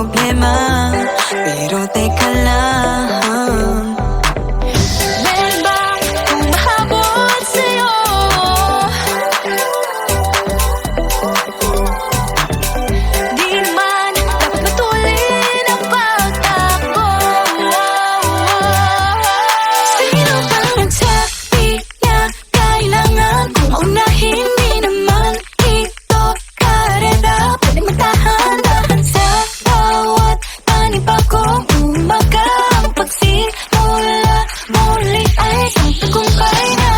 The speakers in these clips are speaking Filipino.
problema. Pero teka lang, meron bang humahabol sa'yo? Di naman dapat matulin ang pagtakbo. Sino bang nagsabi na kailangan kong unahin? Di naman ito karera, pwede magtahan-tahan sa bawat panibagong umaga. Ang pagsimula muli ay isang tagumpay na.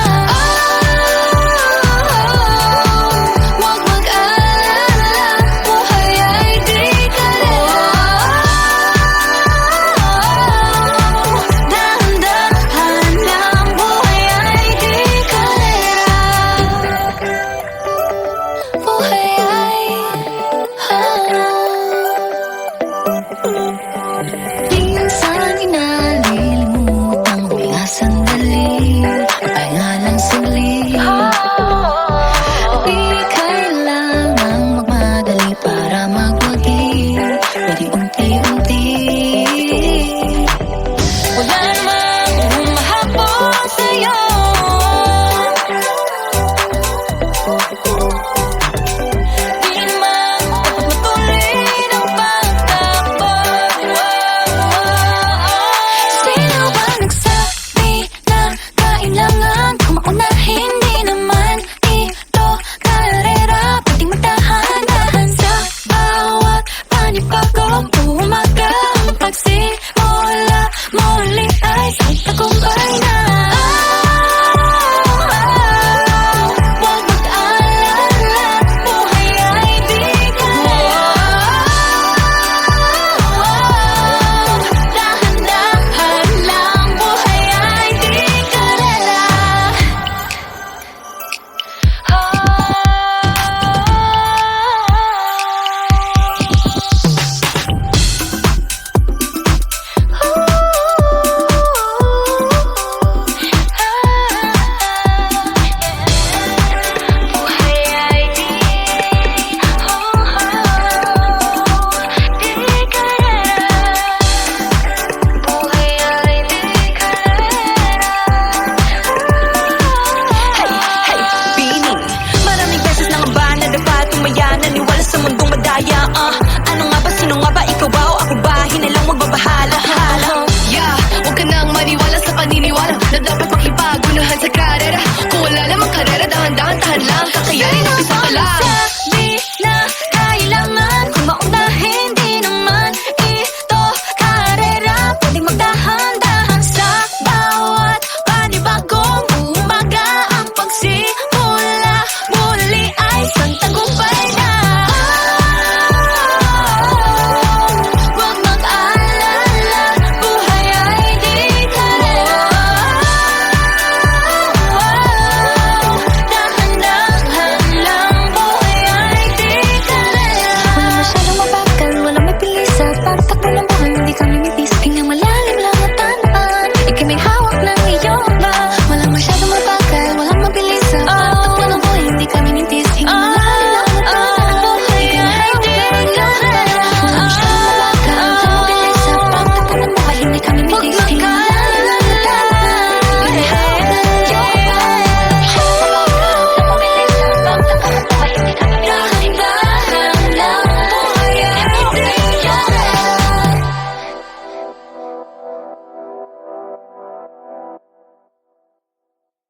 Huwag mag-alala, buhay ay di kalera. Dahan-dahan lang, buhay ay di kalera. Buhay ay minsan inalilimutang huminga sandali, pahinga lang saglit. Di kailangang magmadali para magwagi, pwede unti-unti. Wala namang humahabol sa'yo. Di naman dapat matulin ang pagtakbo. Sino ba nagsabi na kailangan kong maunahin? Di naman ito karera, pwedeng magtahan-tahan sa bawat panibagong umaga. Ang pagsimula muli ay isang tagumpay na. Huwag mag-alala, buhay ay di kalera. Dahan-dahan lang, buhay ay di kalera. Buhay ay di kalera. Buhay ay di kalera. Hey, Bini, maraming beses na nga ba nadapa, tumaya, naniwala sa mundong madaya. Ano nga ba, sino nga ba, ikaw ba o ako ba? Hinilang magbabahala. Yeah, huwag ka nang maniwala sa paniniwala na dapat makipaguluhan sa karera. Kung wala namang karera, dahan-dahan, tahan lang, kakayanin, umpisa ka lang.